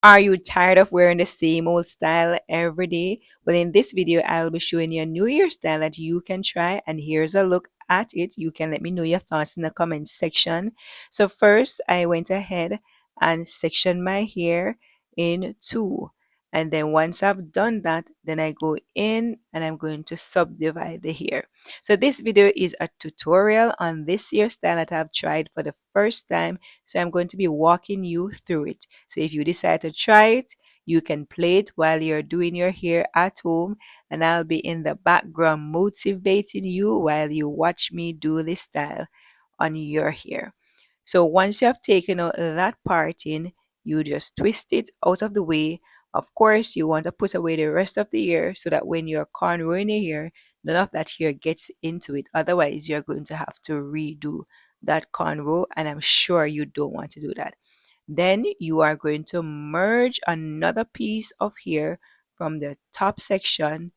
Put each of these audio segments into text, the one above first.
Are you tired of wearing the same old style every day? Well, in this video, I'll be showing you a New Year style that you can try, and here's a look at it. You can let me know your thoughts in the comment section. So first, I went ahead and sectioned my hair in two. And then once I've done that, then I go in and I'm going to subdivide the hair. So this video is a tutorial on this hairstyle that I've tried for the first time. So I'm going to be walking you through it. So if you decide to try it, you can play it while you're doing your hair at home, and I'll be in the background motivating you while you watch me do this style on your hair. So once you have taken out that parting, you just twist it out of the way. Of course, you want to put away the rest of the hair so that when you're cornrowing your hair, none of that hair gets into it. Otherwise, you're going to have to redo that cornrow, and I'm sure you don't want to do that. Then you are going to merge another piece of hair from the top section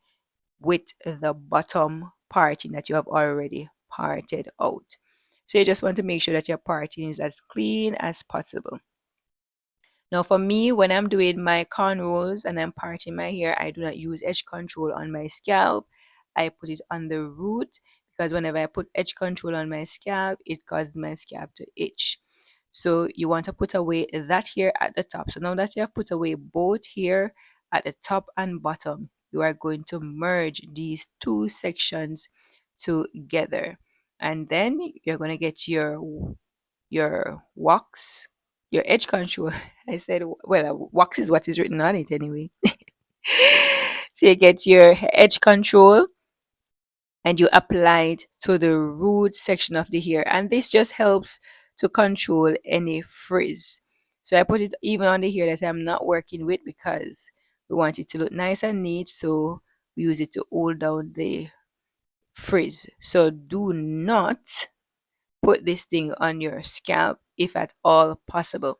with the bottom parting that you have already parted out. So you just want to make sure that your parting is as clean as possible. Now for me, when I'm doing my cornrows and I'm parting my hair, I do not use edge control on my scalp. I put it on the root because whenever I put edge control on my scalp, it causes my scalp to itch. So you want to put away that hair at the top. So now that you have put away both hair at the top and bottom, you are going to merge these two sections together. And then you're going to get your wax, your edge control. I said, well, wax is what is written on it anyway. So you get your edge control and you apply it to the root section of the hair. And this just helps to control any frizz. So I put it even on the hair that I'm not working with because we want it to look nice and neat. So we use it to hold down the frizz. So do not put this thing on your scalp if at all possible.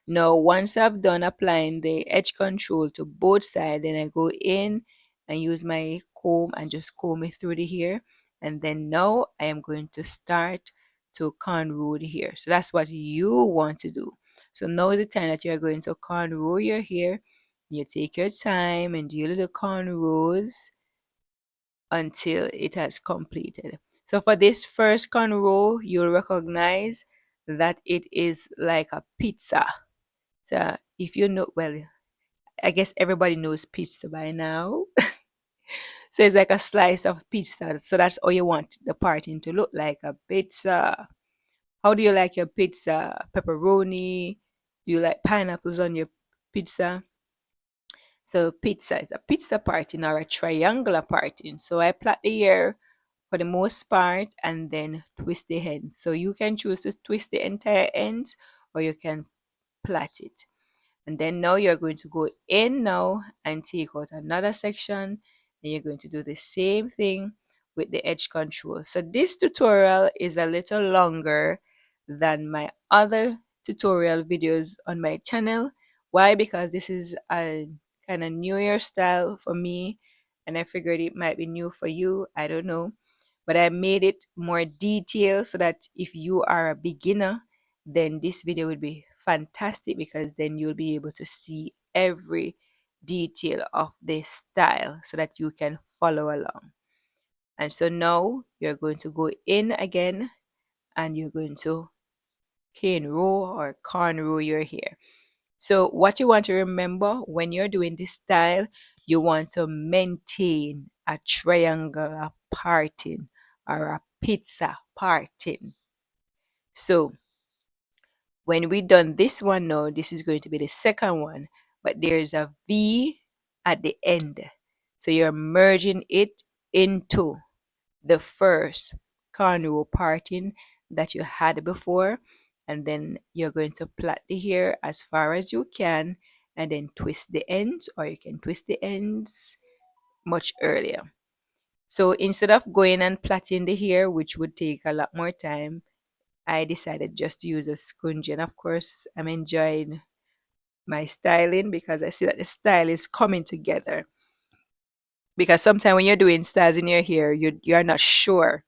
Now, once I've done applying the edge control to both sides, then I go in and use my comb and just comb it through the hair. And then now I am going to start to cornrow the hair. So that's what you want to do. So now is the time that you're going to cornrow your hair. You take your time and do your little cornrows until it has completed. So for this first cornrow, you'll recognize that it is like a pizza. So if you know, well, I guess everybody knows pizza by now. So it's like a slice of pizza. So that's all you want the parting to look like, a pizza. How do you like your pizza? Pepperoni? Do you like pineapples on your pizza? So pizza is a pizza parting or a triangular parting. So I plait the hair for the most part and then twist the end. So you can choose to twist the entire ends or you can plait it. And then now you're going to go in now and take out another section, and you're going to do the same thing with the edge control. So this tutorial is a little longer than my other tutorial videos on my channel. Why? Because this is a kind of New Year style for me, and I figured it might be new for you. I don't know, but I made it more detailed so that if you are a beginner, then this video would be fantastic because then you'll be able to see every detail of this style so that you can follow along. And so now you're going to go in again and you're going to cane row or cornrow your hair. So what you want to remember when you're doing this style, you want to maintain a triangular parting or a pizza parting. So when we done this one now, this is going to be the second one, but there's a V at the end. So you're merging it into the first cornrow parting that you had before, and then you're going to plait the hair as far as you can and then twist the ends, or you can twist the ends much earlier. So instead of going and plaiting the hair, which would take a lot more time, I decided just to use a scrunchie. And of course, I'm enjoying my styling because I see that the style is coming together. Because sometimes when you're doing styles in your hair, you're not sure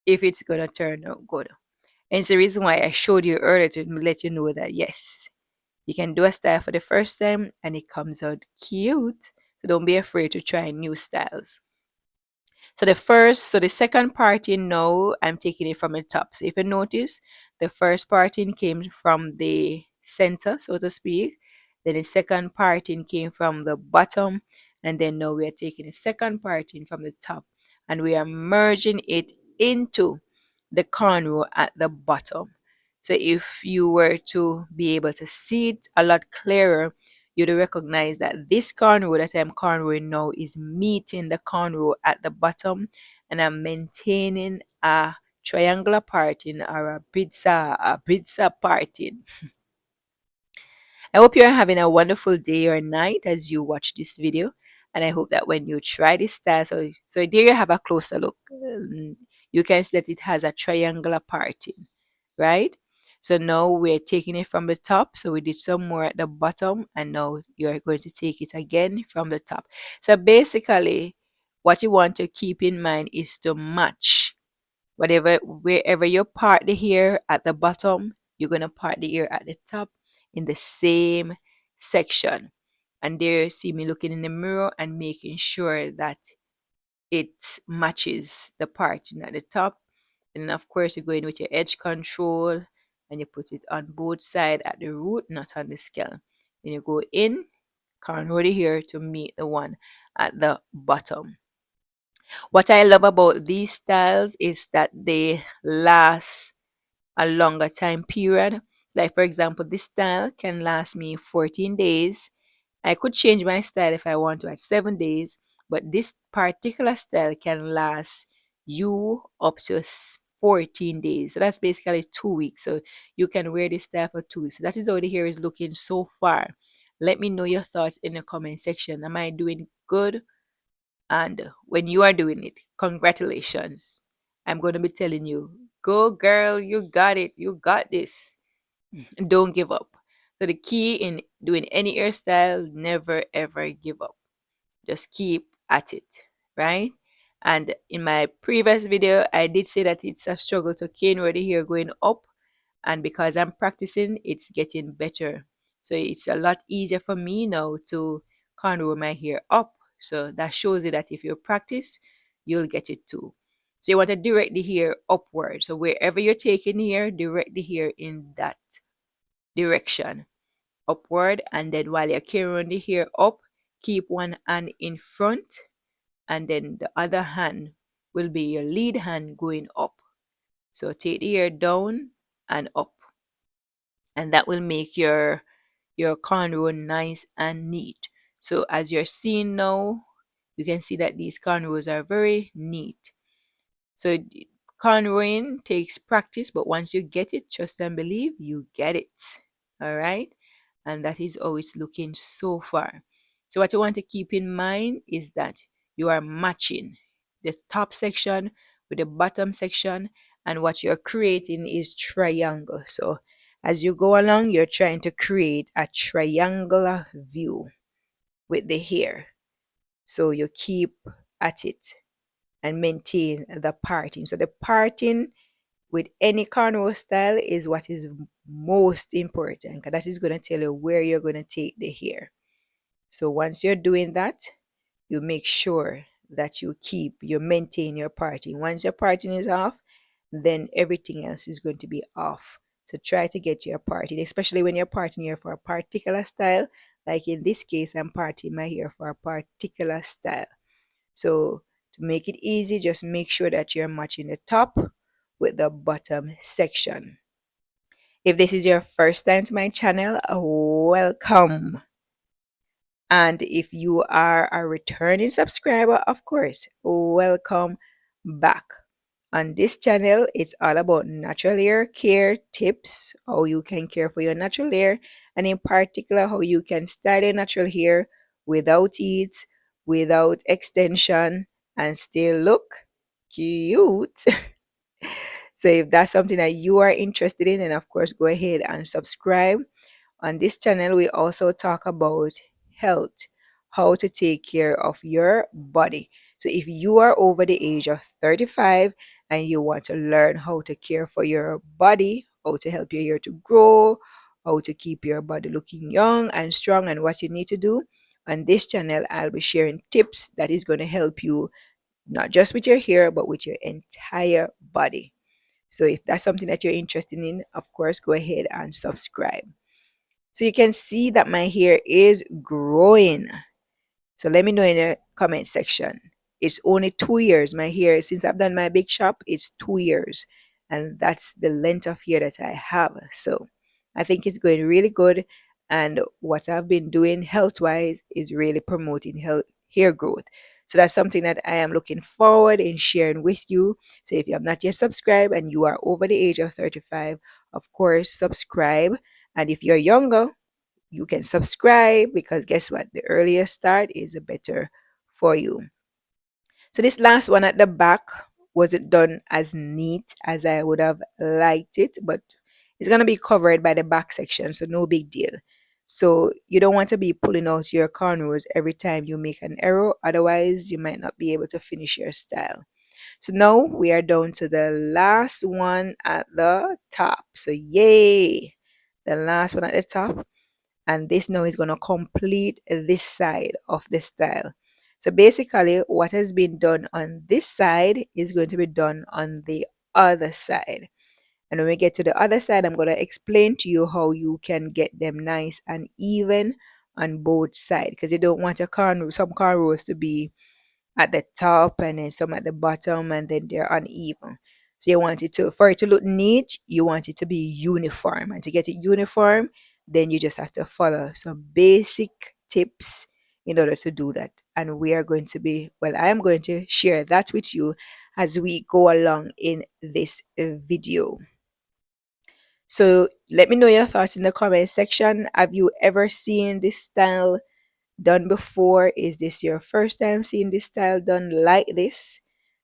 if it's gonna turn out good. And it's the reason why I showed you earlier to let you know that yes, You can do a style for the first time and it comes out cute. So don't be afraid to try new styles. So the second parting now, I'm taking it from the top. So if you notice, the first parting came from the center, so to speak. Then the second parting came from the bottom. And then now we are taking the second parting from the top and we are merging it into the cornrow at the bottom. So if you were to be able to see it a lot clearer, you'd recognize that this cornrow that I'm cornrowing now is meeting the cornrow at the bottom, and I'm maintaining a triangular parting or a pizza parting. I hope you're having a wonderful day or night as you watch this video. And I hope that when you try this style, so there you have a closer look. You can see that it has a triangular parting, right? So now we're taking it from the top. So we did some more at the bottom, and now you're going to take it again from the top. So basically, what you want to keep in mind is to match wherever you part the hair at the bottom, you're going to part the hair at the top in the same section. And there you see me looking in the mirror and making sure that it matches the parting at the top. And of course, you go in with your edge control and you put it on both sides at the root, not on the scalp. Then you go in, cornrow the hair to meet the one at the bottom. What I love about these styles is that they last a longer time period. Like for example, this style can last me 14 days. I could change my style if I want to at 7 days, but this particular style can last you up to 14 days. So that's basically 2 weeks. So you can wear this style for 2 weeks. So that is how the hair is looking so far. Let me know your thoughts in the comment section. Am I doing good? And when you are doing it, congratulations. I'm going to be telling you, go girl, you got it. You got this. Don't give up. So the key in doing any hairstyle, never ever give up. Just keep at it, right? And in my previous video, I did say that it's a struggle to cane where the hair going up, and because I'm practicing, it's getting better. So it's a lot easier for me now to cornrow my hair up. So that shows you that if you practice, you'll get it too. So you want to direct the hair upward. So wherever you're taking hair, direct the hair in that direction, upward. And then while you're carrying the hair up, keep one hand in front, and then the other hand will be your lead hand going up. So take the hair down and up, and that will make your cornrow nice and neat. So as you're seeing now, you can see that these cornrows are very neat. So cornrowing takes practice, but once you get it, trust and believe, you get it. All right. And that is how it's looking so far. So what you want to keep in mind is that you are matching the top section with the bottom section, and what you're creating is triangle. So as you go along, you're trying to create a triangular view with the hair. So you keep at it and maintain the parting. So the parting with any cornrow style is what is most important, because that is going to tell you where you're going to take the hair. So once you're doing that, you make sure that you maintain your parting. Once your parting is off, then everything else is going to be off. So try to get your parting, especially when you're parting here for a particular style. Like in this case, I'm parting my hair for a particular style. So to make it easy, just make sure that you're matching the top with the bottom section. If this is your first time to my channel, welcome. And if you are a returning subscriber, of course, welcome back. On this channel, it's all about natural hair care tips, how you can care for your natural hair, and in particular, how you can style your natural hair without it, without extension, and still look cute. So if that's something that you are interested in, then of course, go ahead and subscribe. On this channel, we also talk about health, how to take care of your body. So if you are over the age of 35 and you want to learn how to care for your body, how to help your hair to grow, how to keep your body looking young and strong and what you need to do. On this channel, I'll be sharing tips that is going to help you not just with your hair, but with your entire body. So if that's something that you're interested in, of course, go ahead and subscribe. So you can see that my hair is growing. So let me know in the comment section. It's only 2 years. My hair, since I've done my big shop, it's 2 years. And that's the length of hair that I have. So I think it's going really good. And what I've been doing health wise is really promoting health hair growth. So that's something that I am looking forward in sharing with you. So if you have not yet subscribed and you are over the age of 35, of course, subscribe. And if you're younger, you can subscribe because guess what? The earlier start is the better for you. So this last one at the back wasn't done as neat as I would have liked it, but it's going to be covered by the back section, so no big deal. So you don't want to be pulling out your cornrows every time you make an error, otherwise you might not be able to finish your style. So now we are down to the last one at the top. So yay! The last one at the top, and this now is going to complete this side of the style. So basically what has been done on this side is going to be done on the other side. And when we get to the other side, I'm going to explain to you how you can get them nice and even on both sides, because you don't want some cornrows to be at the top and then some at the bottom and then they're uneven. So you want it to, for it to look neat, you want it to be uniform. And to get it uniform, then you just have to follow some basic tips in order to do that. And we are going to be, well, I am going to share that with you as we go along in this video. So let me know your thoughts in the comment section. Have you ever seen this style done before? Is this your first time seeing this style done like this?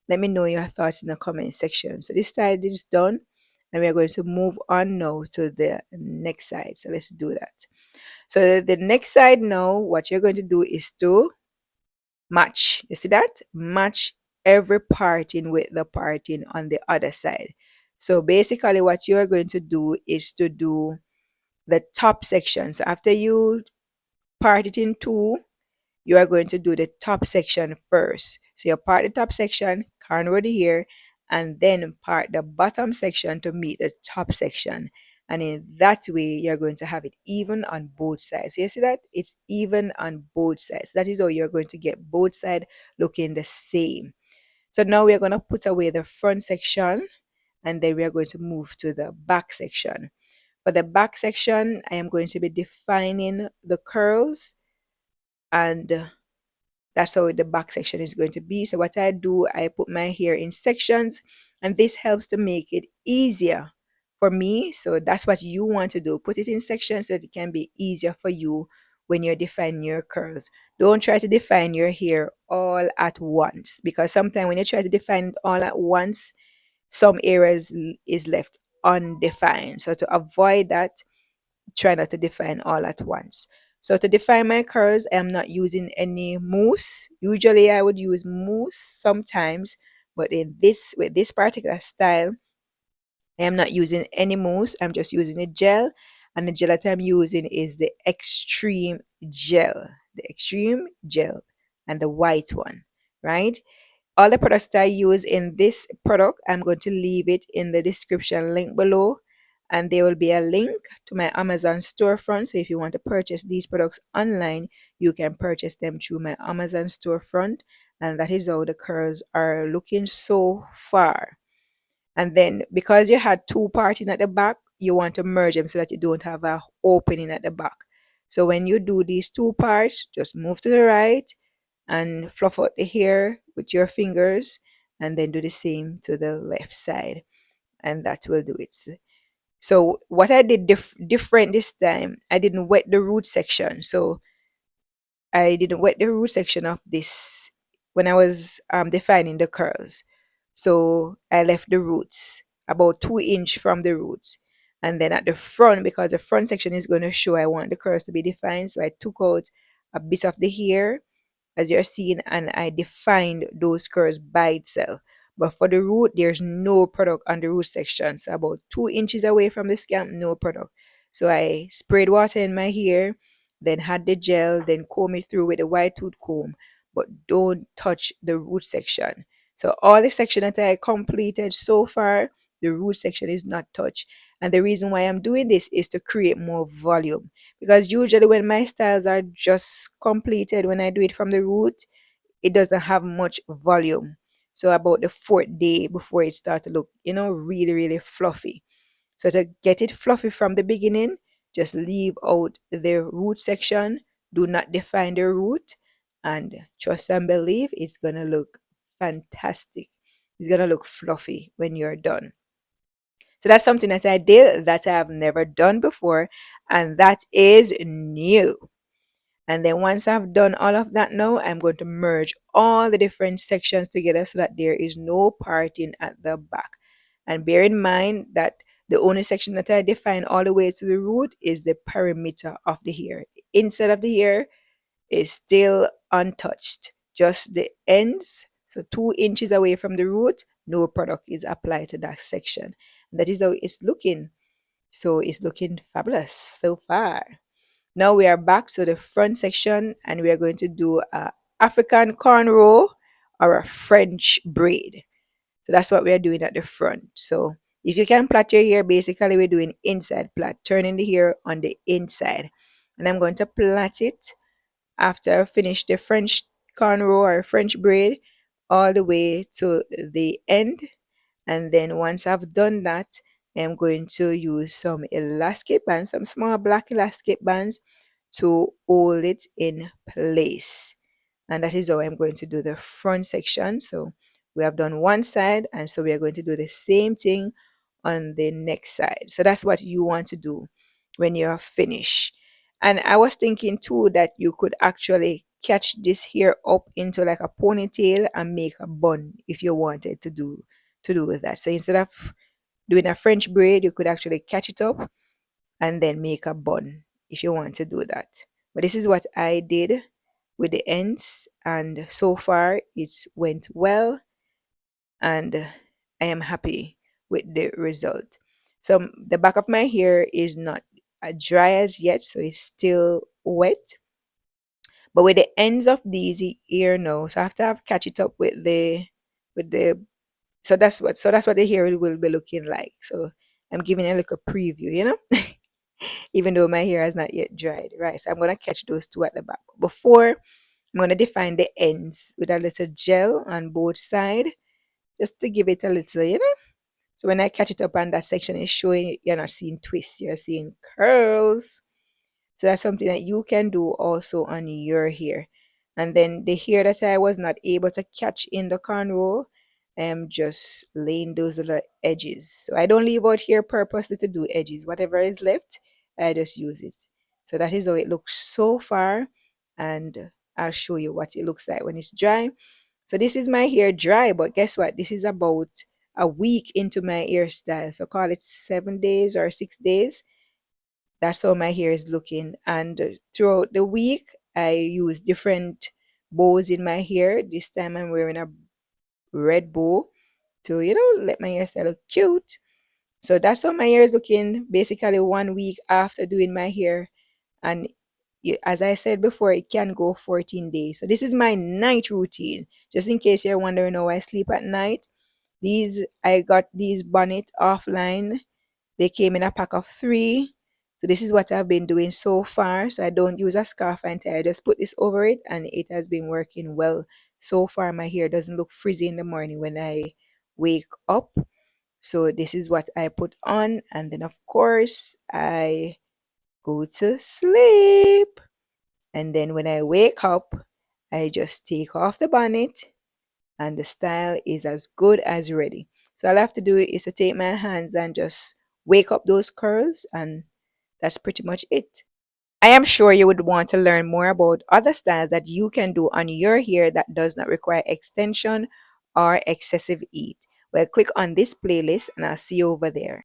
Let me know your thoughts in the comment section. So this side is done and we're going to move on now to the next side. So let's do that. So the next side now, what you're going to do is to match. You see that? Match every parting with the parting on the other side. So basically what you're going to do is to do the top section. So after you part it in two, you are going to do the top section first. So you part the top section, cornrow the hair, and then part the bottom section to meet the top section. And in that way, you're going to have it even on both sides. So you see that? It's even on both sides. That is how you're going to get both sides looking the same. So now we're going to put away the front section and then we are going to move to the back section. For the back section, I am going to be defining the curls, and that's how the back section is going to be. So what I do, I put my hair in sections, and this helps to make it easier for me. So that's what you want to do. Put it in sections so that it can be easier for you when you're defining your curls. Don't try to define your hair all at once, because sometimes when you try to define it all at once, some areas is left undefined. So to avoid that, try not to define all at once. So to define my curls, I am not using any mousse. Usually I would use mousse sometimes, but in this, with this particular style, I am not using any mousse. I'm just using a gel, and the gel that I'm using is the extreme gel. The extreme gel and the white one, right? All the products that I use in this product, I'm going to leave it in the description link below. And there will be a link to my Amazon storefront. So if you want to purchase these products online, you can purchase them through my Amazon storefront. And that is how the curls are looking so far. And then because you had two parting at the back, you want to merge them so that you don't have a opening at the back. So when you do these two parts, just move to the right and fluff out the hair with your fingers, and then do the same to the left side, and that will do it. So what I did different this time, I didn't wet the root section. So I didn't wet the root section of this when I was defining the curls. So I left the roots about 2 inch from the roots. And then at the front, because the front section is going to show I want the curls to be defined, so I took out a bit of the hair as you're seeing, and I defined those curves by itself. But for the root, there's no product on the root section. So about 2 inches away from the scalp, no product. So I sprayed water in my hair, then had the gel, then comb it through with a wide tooth comb, but don't touch the root section. So all the section that I completed so far, the root section is not touched. And the reason why I'm doing this is to create more volume. Because usually when my styles are just completed, when I do it from the root, it doesn't have much volume. So about the fourth day before it starts to look, really, really fluffy. So to get it fluffy from the beginning, just leave out the root section. Do not define the root. And trust and believe it's going to look fantastic. It's going to look fluffy when you're done. So that's something that I did that I have never done before. And that is new. And then once I've done all of that now, I'm going to merge all the different sections together so that there is no parting at the back. And bear in mind that the only section that I define all the way to the root is the perimeter of the hair. The inside of the hair is still untouched, just the ends. So 2 inches away from the root, no product is applied to that section. And that is how it's looking. So it's looking fabulous so far. Now we are back to the front section and we are going to do a African cornrow or a French braid. So that's what we are doing at the front. So if you can plait your hair, basically we're doing inside plait, turning the hair on the inside. And I'm going to plait it after I finish the French cornrow or French braid all the way to the end. And then once I've done that, I'm going to use some elastic bands, some small black elastic bands to hold it in place. And that is how I'm going to do the front section. So we have done one side, and so we are going to do the same thing on the next side. So that's what you want to do when you're finished. And I was thinking too that you could actually catch this hair up into like a ponytail and make a bun if you wanted to do with that. So instead of doing a French braid, you could actually catch it up and then make a bun if you want to do that. But this is what I did with the ends, and so far it's went well, and I am happy with the result. So the back of my hair is not dry as yet, so it's still wet. But with the ends of these ear now, so after I've catch it up with the so that's what the hair will be looking like. So I'm giving a little preview, even though my hair has not yet dried, right? So I'm gonna catch those two at the back. But before, I'm gonna define the ends with a little gel on both sides, just to give it a little. So when I catch it up and that section is showing, you're not seeing twists, you're seeing curls. So that's something that you can do also on your hair. And then the hair that I was not able to catch in the cornrow, I'm just laying those little edges. So I don't leave out here purposely to do edges. Whatever is left, I just use it. So that is how it looks so far. And I'll show you what it looks like when it's dry. So this is my hair dry, but guess what? This is about a week into my hairstyle. So call it 7 days or 6 days. That's how my hair is looking. And throughout the week, I use different bows in my hair. This time I'm wearing a red bow to, let my hairstyle look cute. So that's how my hair is looking basically 1 week after doing my hair. And as I said before, it can go 14 days. So this is my night routine. Just in case you're wondering how I sleep at night. I got these bonnet offline. They came in a pack of 3. So this is what I've been doing so far. So I don't use a scarf until I just put this over it, and it has been working well so far. My hair doesn't look frizzy in the morning when I wake up. So this is what I put on, and then of course I go to sleep. And then when I wake up, I just take off the bonnet and the style is as good as ready. So all I have to do is to take my hands and just wake up those curls, and that's pretty much it. I am sure you would want to learn more about other styles that you can do on your hair that does not require extension or excessive heat. Well, click on this playlist and I'll see you over there.